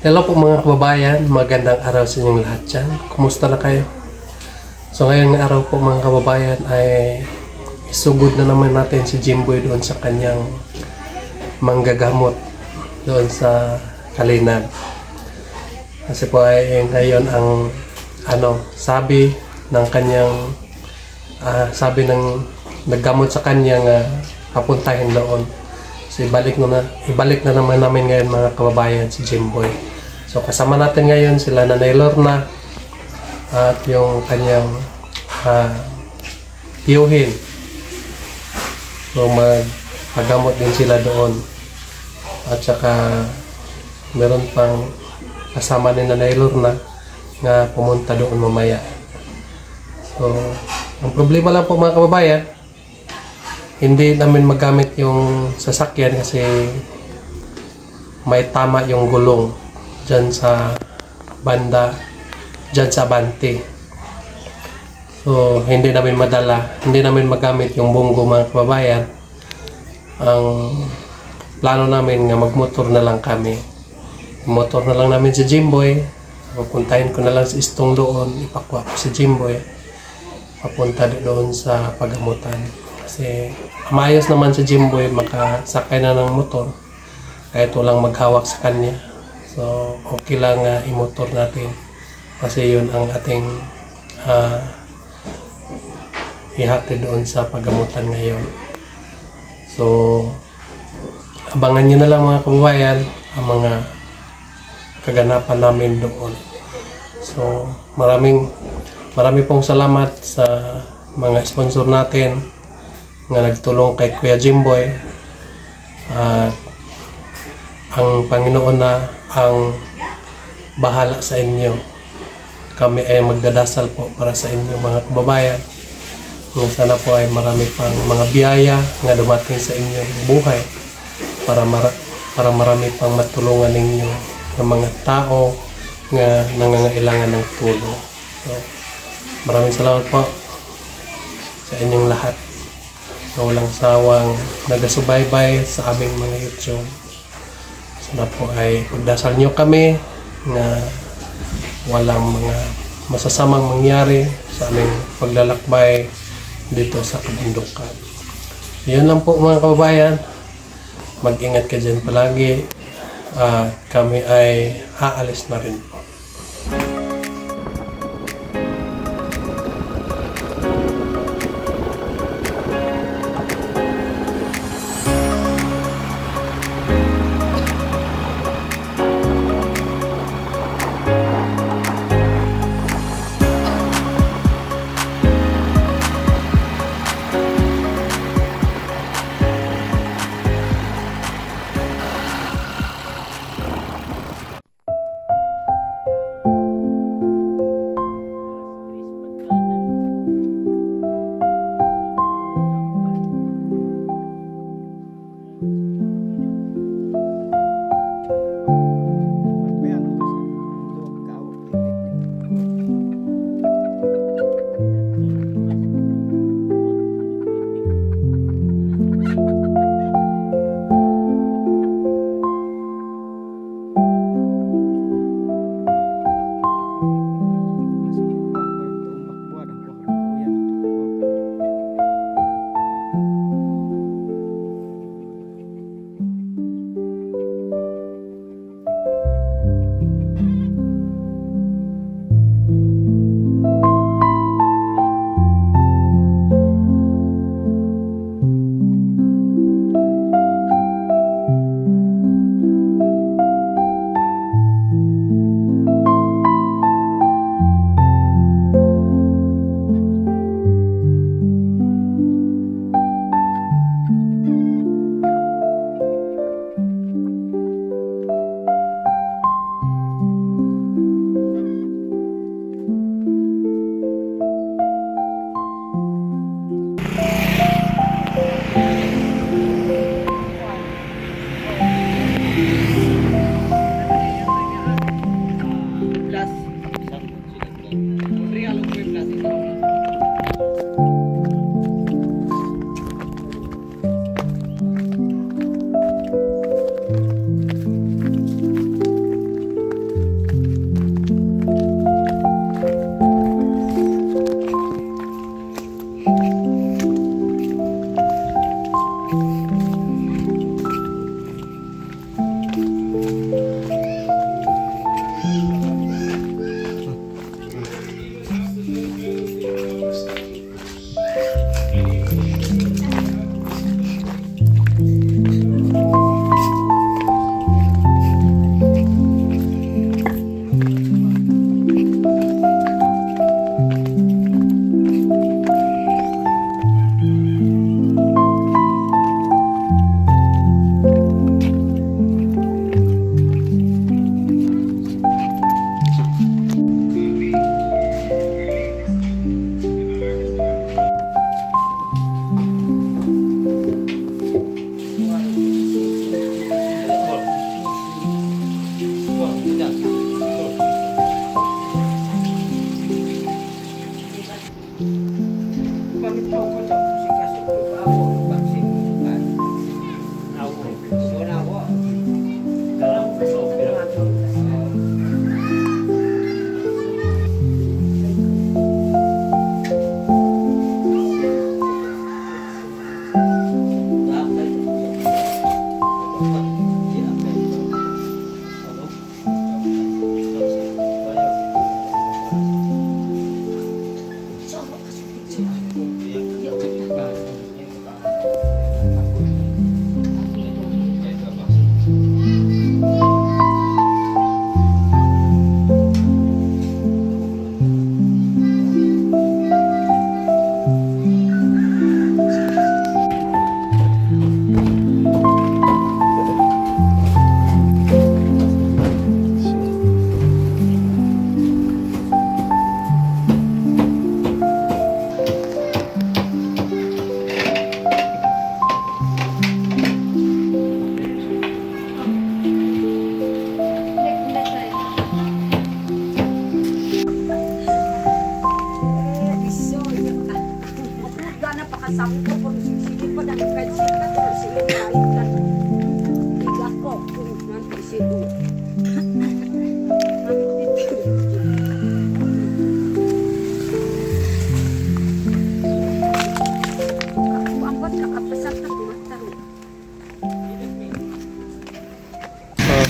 Hello po mga kababayan, magandang araw sa inyong lahat dyan. Kumusta na kayo? So ngayong araw po mga kababayan ay isugod na naman natin si Jimboy doon sa kanyang manggagamot doon sa Kalinan. Kasi po ay ngayon ang sabi ng kanyang sabi ng naggamot sa kanyang papuntahin doon. So ibalik na naman namin ngayon mga kababayan si Jimboy. So kasama natin ngayon sila Nanay Lorna at yung kanyang tiyuhin. So magpagamot din sila doon. At saka meron pang kasama ni Nanay Lorna na pumunta doon mamaya. So ang problema lang po mga kababayan, hindi namin magamit yung sasakyan kasi may tama yung gulong dyan sa banda, dyan sa Abante. So hindi namin magamit yung bunggo mga kababayan. Ang plano namin nga magmotor na lang kami. Motor na lang namin si Jimboy. Pupuntahin ko na lang si Istong doon, ipakwa ko si Jimboy papunta doon sa pagamutan. Kasi maayos naman si Jimboy makasakay na ng motor kahit walang maghawak sa kanya. So okay lang i-motor natin kasi yun ang ating ihatid doon sa pagamutan ngayon. So abangan nyo na lang mga kababayan ang mga kaganapan namin doon. So marami pong salamat sa mga sponsor natin nga nagtulong kay Kuya Jimboy. Ang Panginoon na ang bahala sa inyo. Kami ay magdadasal po para sa inyo mga kababayan. Sana po ay marami pang mga biyaya nga dumating sa inyong buhay para marami pang matulungan ninyo ng mga tao nga nangangailangan ng tulong. So, maraming salamat po sa inyong lahat na walang sawang nagasubaybay sa aming mga YouTube. Sana po ay pagdasal nyo kami na walang mga masasamang mangyari sa aming paglalakbay dito sa kabundukan. Yun lang po mga kababayan. Mag-ingat ka dyan palagi. Kami ay aalis na rin po.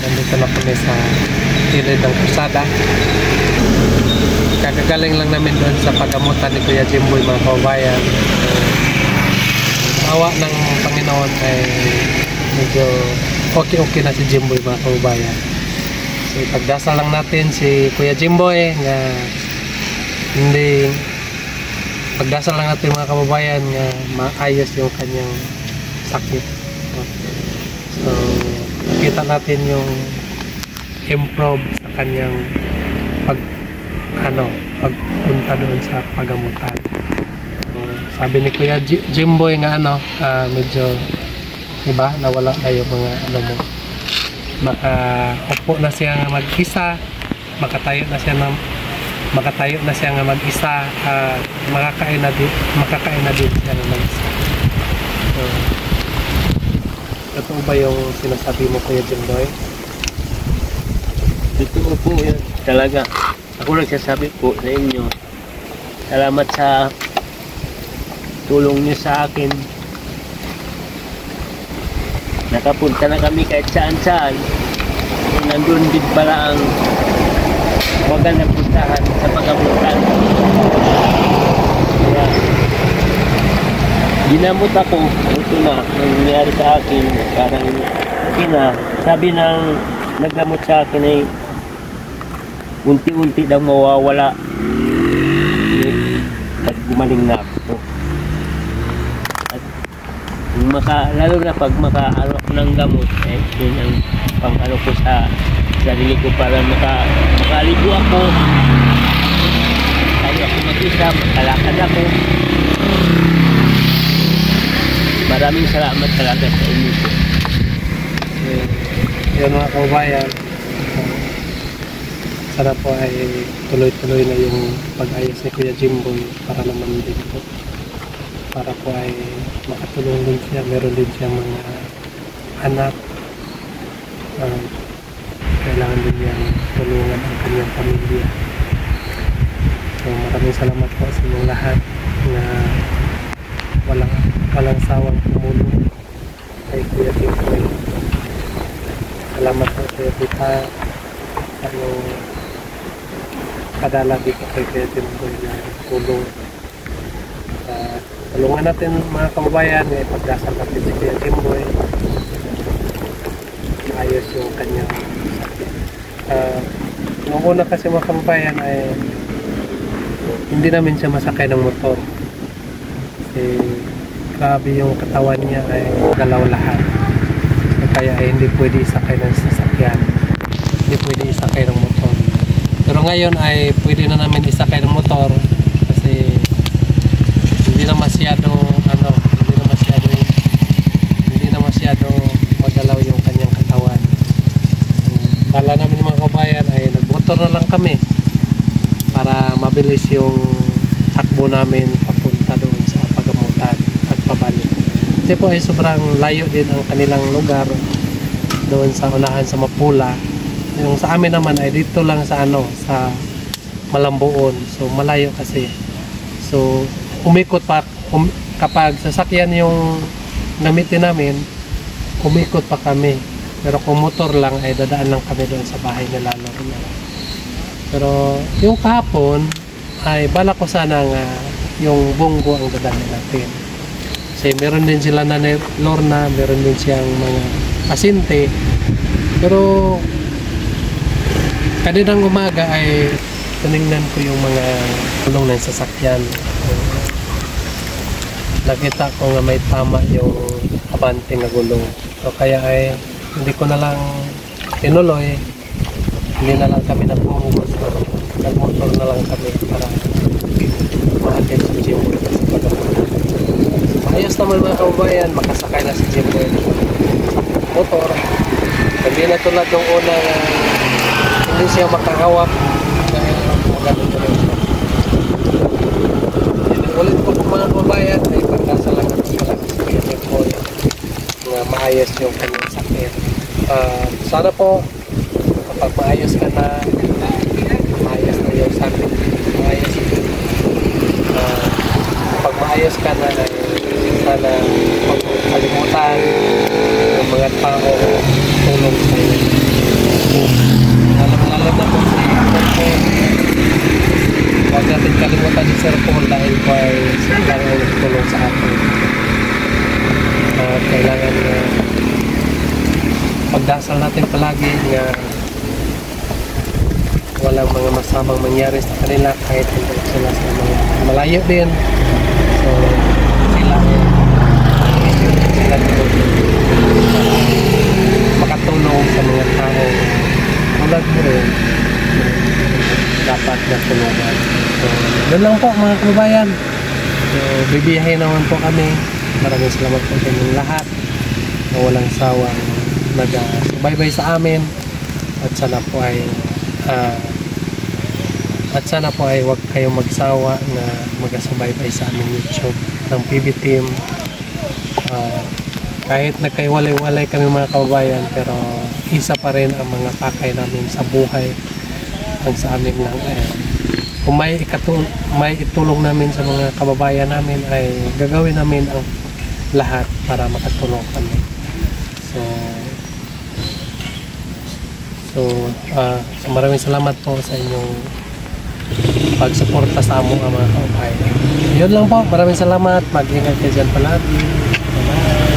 Nandito na kami sa gilid ng kusada. Kakagaling lang namin doon sa pagamutan ni Kuya Jimboy, mga kababayan. Awa ng Panginoon ay medyo okay na si Jimboy, mga kababayan. So ipagdasal lang natin si Kuya Jimboy nga hindi, pagdasal lang natin mga kababayan nga maayos yung kanyang sakit. So kita natin yung improve sa kanyang pagpunta doon sa pagamutan. So, sabi ni Kuya Jimboy nga medyo iba, nawala na yung mga makaupo na siya mag-isa, makatayo na siya nga mag-isa, makakain na din siya na mag-isa. So, totoo ba yung sinasabi mo, Kuya Jimboy? Totoo po yan talaga. Ako nagsasabi po sa inyo, salamat sa tulong niyo sa akin. Nakapunta na kami kahit saan-saan. Nandun din pala ang magandang puntahan sa pagamutan. Kaya ginamot ako. Ito na, nangyari sa akin. Parang okay na. Sabi ng naggamot sa akin ay unti-unti daw mawawala at gumaling na ako. At lalo na pag makaano ko ng gamot, yun ang pang-ano ko sa sarili ko para makaligo ako, tayo ako mag-isa, makalakad ako. Maraming salamat talaga sa inyo po. Yan mga kababayan, sana po ay tuloy-tuloy na yung pag-ayos ni Kuya Jimboy para naman din po, para po ay makatulong din siya. Meron din siya mga anak, kailangan din niya tulungan ang kanyang pamilya. So maraming salamat po sa inyong lahat na walang sawang tumulong kay Kuya Jimboy. Salamat po Kuya Tita padala dito kay Kuya Jimboy na tulong. Tulungan natin mga kababayan, ipagdasal natin si Kuya Jimboy, ayos yung kanyang sakit. Noong una kasi mga kababayan ay hindi namin siya masakay ng motor kasi grabe yung katawan niya, ay galaw lahat. Kaya ay hindi pwede isakay ng sasakyan, hindi pwede isakay ng motor. Pero ngayon ay pwede na namin isakay ng motor kasi hindi na masyado magalaw yung kanyang katawan. Kala namin mga kabayan ay nagmotor na lang kami para mabilis yung takbo namin papunta doon sa pagamutan. Kasi po ay sobrang layo din ang kanilang lugar doon sa unahan sa Mapula. Yung sa amin naman ay dito lang sa sa Malambuon. So malayo kasi. So umikot pa kapag sasakyan yung gamitin namin, umikot pa kami. Pero kung motor lang ay dadaan lang kami doon sa bahay nila Lorna. Pero yung kahapon ay balak ko sana nga yung bunggo ang dadalhin natin. Kasi meron din sila na Lorna, meron din siyang mga pasyente. Pero kaninang umaga ay tinignan ko yung mga gulong ng sasakyan. Nakita ko nga may tama yung abante na gulong. So kaya ay hindi ko na lang tinuloy. Hindi na lang kami nagmumugos. Nagmotor na lang kami para ma-attend sa gym. Ayos naman mga kababayan, makasakay na si Jim Boy motor. Hindi na tulad ng una hindi siya makahawak dahil magandang na rin siya. Ulit ko po mga kababayan ay pagkasalamat sila si Jim Boy na maayos yung kanyang sakit. Sana po kapag maayos ka na, maayos na yung sakit, maayos kapag maayos ka na sana pagkalimutan ng mga tao tulong sa iyo. Lalo na po si Sir Paul. Huwag natin kalimutan si Sir Paul dahil po ay sila ang tulong sa atin. Kailangan pagdasal natin palagi nga walang mga masamang mangyari sa kanila kahit hindi sila sa mga malayo din. So sila makatulong sa mga tao tulad mo rin dapat na tulungan. So doon lang po mga kababayan. So bibiyahe naman po kami. Maraming salamat po sa inyong lahat na walang sawang nag-subaybay sa amin at sana po ay huwag kayong magsawa na mag-subaybay sa aming YouTube ng PB Team. Kahit nagkaiwalay-walay kami mga kababayan, pero isa pa rin ang mga pakay namin sa buhay ang sa amin lang. Kung may itulong namin sa mga kababayan namin ay gagawin namin ang lahat para makatulong kami. So maraming salamat po sa inyong pagsuporta sa among mga kababayan. Yun lang po, maraming salamat. Mag-ingat kayo dyan palagi. Bye-bye.